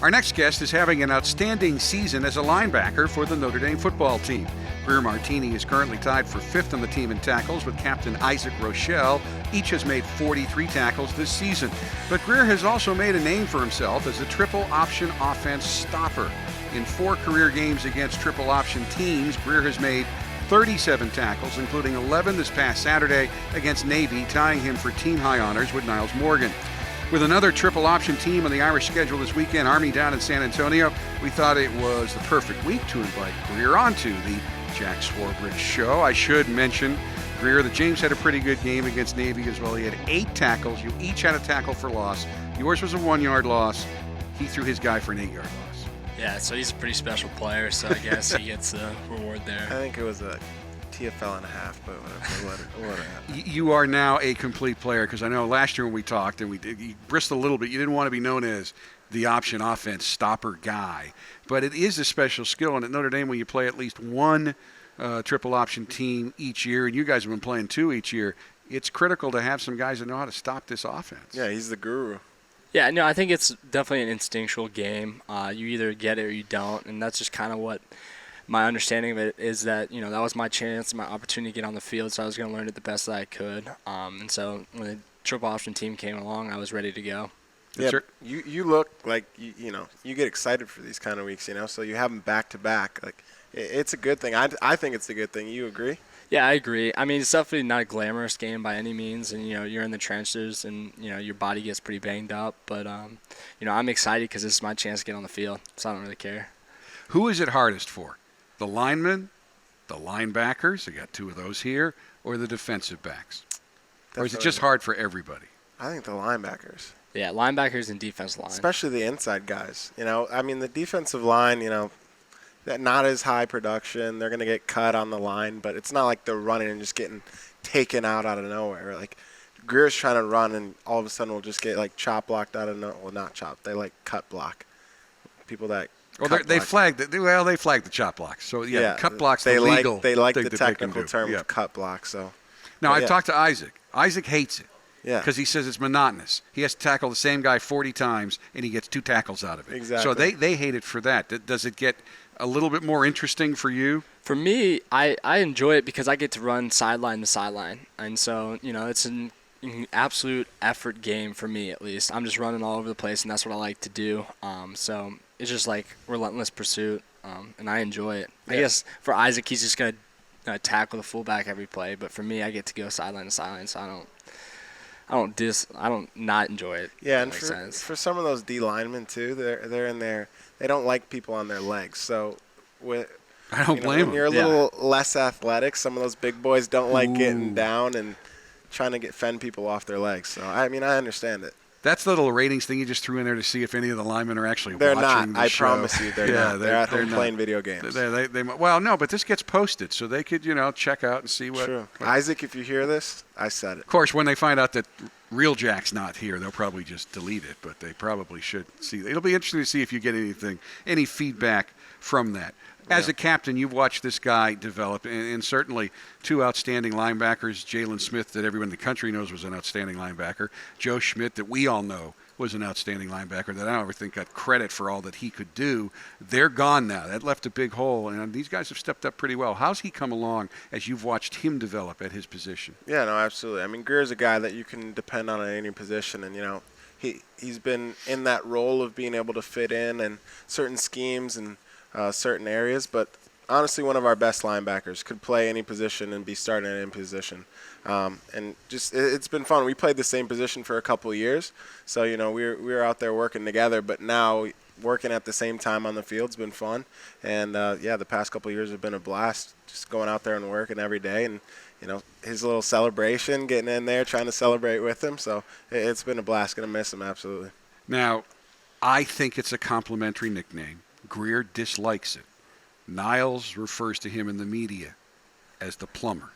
Our next guest is having an outstanding season as a linebacker for the Notre Dame football team. Greer Martini is currently tied for 5th on the team in tackles with captain Isaac Rochelle. Each has made 43 tackles this season. But Greer has also made a name for himself as a triple option offense stopper. In 4 career games against triple option teams, Greer has made 37 tackles, including 11 this past Saturday against Navy, tying him for team high honors with Niles Morgan. With another triple option team on the Irish schedule this weekend, Army down in San Antonio, we thought it was the perfect week to invite Greer onto the Jack Swarbrick Show. I should mention, Greer, that James had a pretty good game against Navy as well. He had 8 tackles. You each had a tackle for loss. Yours was a 1-yard loss. He threw his guy for an 8-yard loss. Yeah, so he's a pretty special player, so I guess he gets a reward there. I think it was a TFL and a half, but whatever. You are now a complete player, because I know last year when we talked and you bristled a little bit, you didn't want to be known as the option offense stopper guy. But it is a special skill, and at Notre Dame, when you play at least one triple option team each year, and you guys have been playing 2 each year, it's critical to have some guys that know how to stop this offense. Yeah, he's the guru. Yeah, no, I think it's definitely an instinctual game. You either get it or you don't, and that's just kind of what my understanding of it is, that, you know, that was my chance, my opportunity to get on the field, so I was going to learn it the best that I could. And so when the triple option team came along, I was ready to go. Yeah, you look like, you know, you get excited for these kind of weeks, you know, so you have them back-to-back. Like, it's a good thing. I think it's a good thing. You agree? Yeah, I agree. I mean, it's definitely not a glamorous game by any means, and, you know, you're in the trenches and, you know, your body gets pretty banged up. But, you know, I'm excited because this is my chance to get on the field, so I don't really care. Who is it hardest for? The linemen, the linebackers, I got 2 of those here, or the defensive backs? Or is it just hard for everybody? I think the linebackers. Yeah, linebackers and defensive line. Especially the inside guys. You know, I mean, the defensive line, you know, that not as high production. They're going to get cut on the line, but it's not like they're running and just getting taken out of nowhere. Like, Greer's trying to run, and all of a sudden we'll just get, like, chop blocked out of nowhere. Well, not chop. They, like, cut block. People that they flagged it. Well, they flagged the chop blocks. So, yeah, cut blocks the legal. They like the technical term of cut block. So. Now, I've talked to Isaac. Isaac hates it. Yeah. Because he says it's monotonous. He has to tackle the same guy 40 times, and he gets 2 tackles out of it. Exactly. So they hate it for that. Does it get a little bit more interesting for you? For me, I enjoy it because I get to run sideline to sideline. And so, you know, it's an absolute effort game for me, at least. I'm just running all over the place, and that's what I like to do. So it's just like relentless pursuit, and I enjoy it. Yeah. I guess for Isaac, he's just going to tackle the fullback every play. But for me, I get to go sideline to sideline, so I don't not enjoy it. Yeah, and for some of those D linemen too, they're in there. They don't like people on their legs. So I don't blame them. When you're a little less athletic, some of those big boys don't like getting down and trying to fend people off their legs. So I mean, I understand it. That's the little ratings thing you just threw in there to see if any of the linemen are actually they're watching not. the show. I promise you, they're not. They're at home playing video games. Well, no, but this gets posted, so they could, you know, check out and see what. True. Isaac, if you hear this, I said it. Of course, when they find out that real Jack's not here, they'll probably just delete it, but they probably should see. It'll be interesting to see if you get any feedback from that. As a captain, you've watched this guy develop, and certainly 2 outstanding linebackers, Jalen Smith, that everyone in the country knows was an outstanding linebacker, Joe Schmidt, that we all know was an outstanding linebacker that I don't ever think got credit for all that he could do. They're gone now. That left a big hole, and these guys have stepped up pretty well. How's he come along as you've watched him develop at his position? Yeah, no, absolutely. I mean, Greer's a guy that you can depend on at any position, and, you know, he's been in that role of being able to fit in certain schemes and certain areas, but honestly, one of our best linebackers, could play any position and be starting at any position. And just it's been fun. We played the same position for a couple of years, so, you know, we were out there working together, but now working at the same time on the field's been fun. And the past couple of years have been a blast, just going out there and working every day. And, you know, his little celebration, getting in there, trying to celebrate with him. So it's been a blast. Going to miss him, absolutely. Now, I think it's a complimentary nickname. Greer dislikes it. Niles refers to him in the media as the plumber.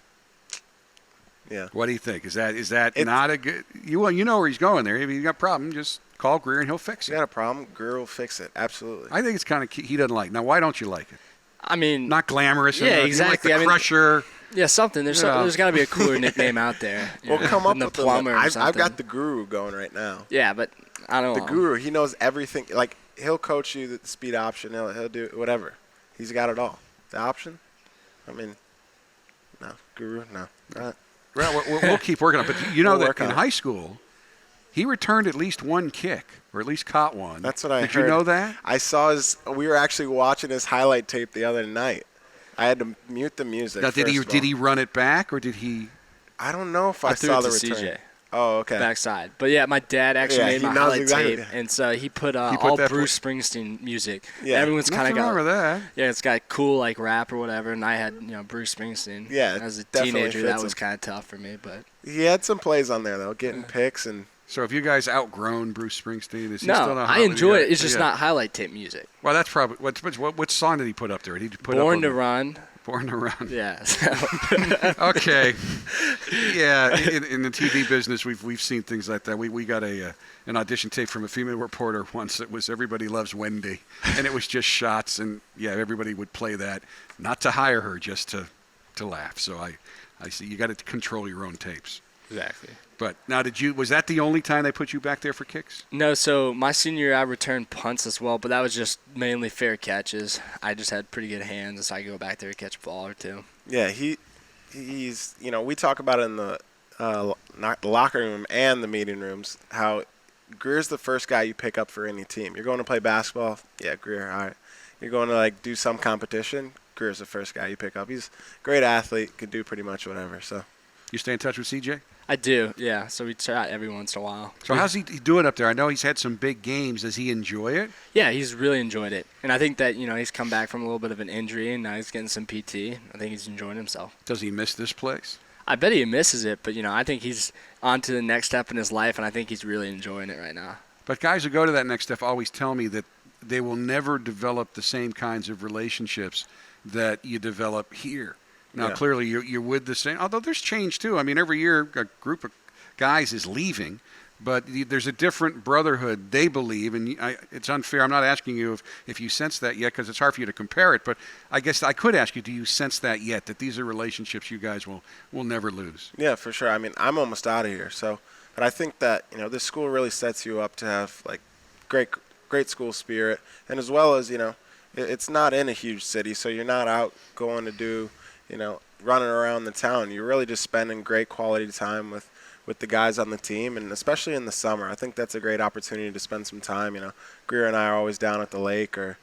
Yeah. What do you think? Is that not a good? You know where he's going there. If you got a problem, just call Greer and he'll fix it. If you got a problem, Greer will fix it. Absolutely. I think it's kind of he doesn't like. Now, why don't you like it? I mean, not glamorous. Yeah, exactly. You like the Crusher. Yeah, something. There's got to be a cooler nickname out there. Well, come up with the plumber. I've got the Guru going right now. Yeah, but I don't the know. guru. He knows everything. Like, he'll coach you the speed option. He'll do whatever. He's got it all. The option, I mean, no. Guru, no. Well, we'll keep working on it. But you know We'll that work in on it. high school, he returned at least one kick, or at least caught one. That's what I heard. Did you know that? I saw we were actually watching his highlight tape the other night. I had to mute the music. Now, did first of he all. run it back, or did he? I don't know if I I threw saw it the to return. CJ. Oh, okay. Backside. But yeah, my dad actually Yeah, made he my knows highlight exactly. tape, and so he put He put all that Bruce Springsteen music. Yeah. Everyone's kind Nothing of wrong with that. Yeah, it's got cool like rap or whatever, and I had Bruce Springsteen. Yeah, as a definitely teenager, fits that was him. kind of tough for me, but He had some plays on there though, getting picks and. So have you guys outgrown Bruce Springsteen? Is he no, still not I hot? enjoy it. It's just Yeah. not highlight tape music. Well, that's probably what song did he put up there? Did he put Born up to Run. Born to Run. Yeah. Okay. Yeah, in the TV business, we've seen things like that. We got an audition tape from a female reporter once that was "Everybody Loves Wendy," and it was just shots, and yeah, everybody would play that, not to hire her, just to laugh. So I see you got to control your own tapes. Exactly. But now, was that the only time they put you back there for kicks? No, so my senior year I returned punts as well, but that was just mainly fair catches. I just had pretty good hands, so I could go back there and catch a ball or two. Yeah, he's we talk about it in the locker room and the meeting rooms how Greer's the first guy you pick up for any team. You're going to play basketball, yeah, Greer, all right. You're going to do some competition, Greer's the first guy you pick up. He's a great athlete, can do pretty much whatever. So You stay in touch with CJ? I do, yeah. So we chat every once in a while. So how's he doing up there? I know he's had some big games. Does he enjoy it? Yeah, he's really enjoyed it. And I think that, he's come back from a little bit of an injury, and now he's getting some PT. I think he's enjoying himself. Does he miss this place? I bet he misses it, but, I think he's on to the next step in his life, and I think he's really enjoying it right now. But guys who go to that next step always tell me that they will never develop the same kinds of relationships that you develop here. Now, Yeah. clearly, you're with the same, although there's change, too. I mean, every year a group of guys is leaving, but there's a different brotherhood, they believe, and it's unfair. I'm not asking you if you sense that yet because it's hard for you to compare it, but I guess I could ask you, do you sense that yet, that these are relationships you guys will never lose? yeah, for sure. I mean, I'm almost out of here, but I think that this school really sets you up to have great school spirit, and as well as it's not in a huge city, so you're not out going to do running around the town. You're really just spending great quality time with the guys on the team, and especially in the summer. I think that's a great opportunity to spend some time. Greer and I are always down at the lake or,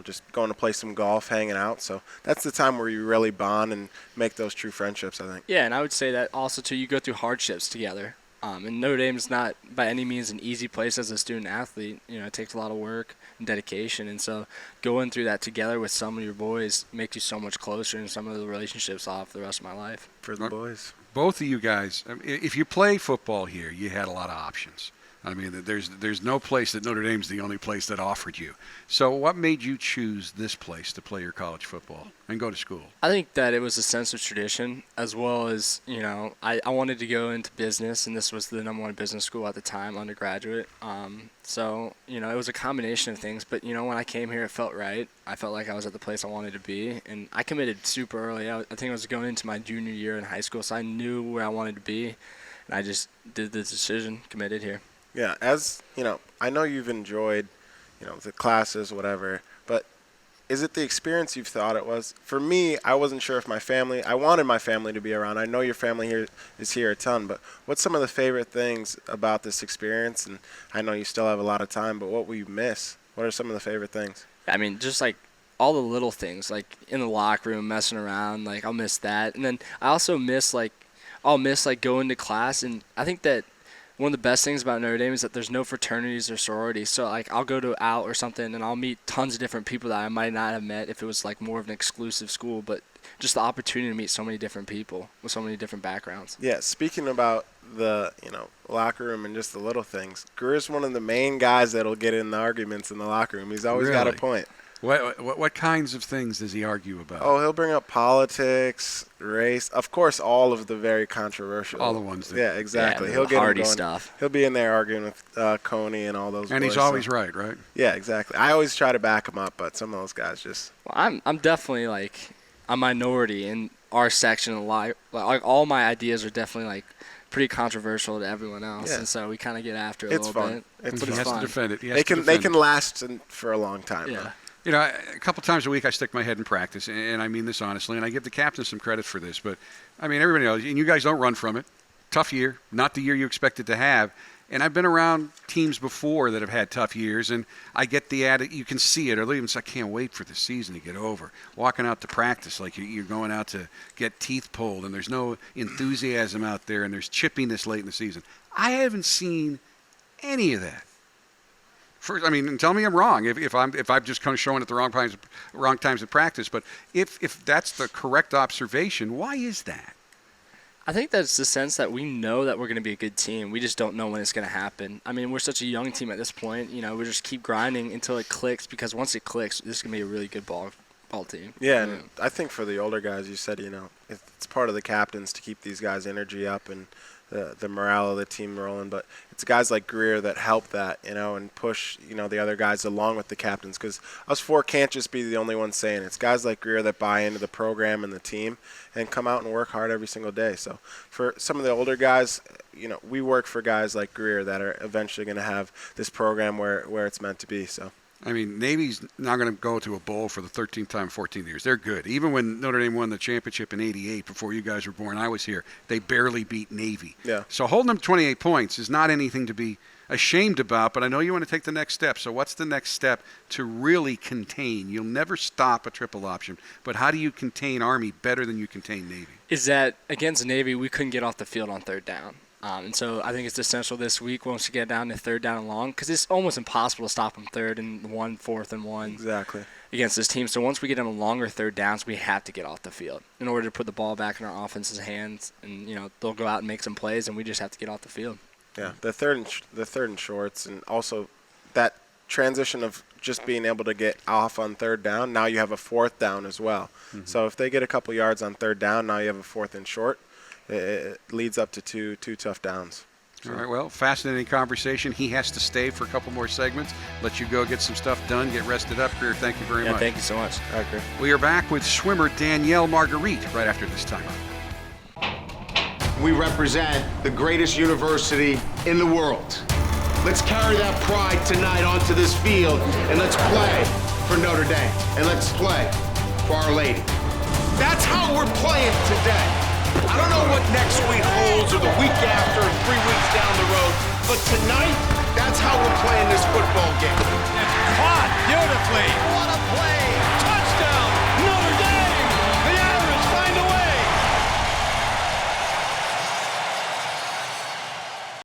just going to play some golf, hanging out. So that's the time where you really bond and make those true friendships, I think. Yeah, and I would say that also, too, you go through hardships together. And Notre Dame is not by any means an easy place as a student athlete. It takes a lot of work and dedication. And so going through that together with some of your boys makes you so much closer, and some of the relationships I'll have for the rest of my life. For the boys. Both of you guys, if you play football here, you had a lot of options. I mean, there's no place that Notre Dame's the only place that offered you. So what made you choose this place to play your college football and go to school? I think that it was a sense of tradition, as well as, I wanted to go into business, and this was the #1 business school at the time, undergraduate. So, it was a combination of things. But, when I came here, it felt right. I felt like I was at the place I wanted to be. And I committed super early. I think I was going into my junior year in high school, so I knew where I wanted to be. And I just did the decision, committed here. Yeah, as I know you've enjoyed, the classes, whatever, but is it the experience you've thought it was? For me, I wasn't sure if I wanted my family to be around. I know your family here is here a ton, but what's some of the favorite things about this experience? And I know you still have a lot of time, but what will you miss? What are some of the favorite things? I mean, just all the little things, in the locker room, messing around, I'll miss that. And then I also miss, going to class. And I think that one of the best things about Notre Dame is that there's no fraternities or sororities. So, I'll go to out or something, and I'll meet tons of different people that I might not have met if it was, more of an exclusive school. But just the opportunity to meet so many different people with so many different backgrounds. Yeah, speaking about the, locker room and just the little things, Greer's one of the main guys that'll get in the arguments in the locker room. He's always got a Really? point. What kinds of things does he argue about? Oh, he'll bring up politics, race, of course, all of the very controversial. All the ones that. Yeah, exactly. Yeah, He'll get him hardy going. Stuff. He'll be in there arguing with Coney and all those. And boys, he's always so. right, right? Yeah, exactly. I always try to back him up, but some of those guys just. Well, I'm definitely, a minority in our section a lot. All my ideas are definitely, pretty controversial to everyone else, Yeah. and so we kind of get after it a It's little fun. bit. It's He But has fun. to defend it. They can last for a long time. Yeah. though. You know, a couple times a week I stick my head in practice, and I mean this honestly, and I give the captain some credit for this. But, I mean, everybody knows, and you guys don't run from it. Tough year, not the year you expected to have. And I've been around teams before that have had tough years, and I get the attitude. You can see it, or even say, I can't wait for the season to get over. Walking out to practice like you're going out to get teeth pulled, and there's no enthusiasm out there, and there's chippiness late in the season. I haven't seen any of that. First, I mean, and tell me I'm wrong if I'm just kind of showing at the wrong times at practice. But if that's the correct observation, why is that? I think that's the sense that we know that we're going to be a good team. We just don't know when it's going to happen. I mean, we're such a young team at this point. You know, we just keep grinding until it clicks, because once it clicks, this is going to be a really good ball team. Yeah, and I think for the older guys, you said, it's part of the captains to keep these guys' energy up and the morale of the team rolling. But it's guys like Greer that help that, and push, the other guys along with the captains. Because us four can't just be the only ones saying it. It's guys like Greer that buy into the program and the team and come out and work hard every single day. So for some of the older guys, we work for guys like Greer that are eventually going to have this program where it's meant to be. So. I mean, Navy's not going to go to a bowl for the 13th time, 14 years. They're good. Even when Notre Dame won the championship in '88, before you guys were born, I was here, they barely beat Navy. Yeah. So holding them 28 points is not anything to be ashamed about, but I know you want to take the next step. So what's the next step to really contain? You'll never stop a triple option, but how do you contain Army better than you contain Navy? Is that against Navy, we couldn't get off the field on third down. And so I think it's essential this week once you get down to third down and long, because it's almost impossible to stop them third and 1, 4th and 1 Exactly. against this team. So once we get them longer third downs, we have to get off the field in order to put the ball back in our offense's hands. And they'll go out and make some plays, and we just have to get off the field. Yeah, the third and shorts, and also that transition of just being able to get off on third down. Now you have a fourth down as well. Mm-hmm. So if they get a couple yards on third down, now you have a fourth and short. It leads up to two tough downs. All right, well, fascinating conversation. He has to stay for a couple more segments. Let you go get some stuff done, get rested up. Greer, thank you very much. Thank you so much. All right, Greer. We are back with swimmer Danielle Marguerite right after this timeout. We represent the greatest university in the world. Let's carry that pride tonight onto this field, and let's play for Notre Dame, and let's play for Our Lady. That's how we're playing today. I don't know what next week holds, or the week after, or 3 weeks down the road, but tonight, that's how we're playing this football game. Caught beautifully. What a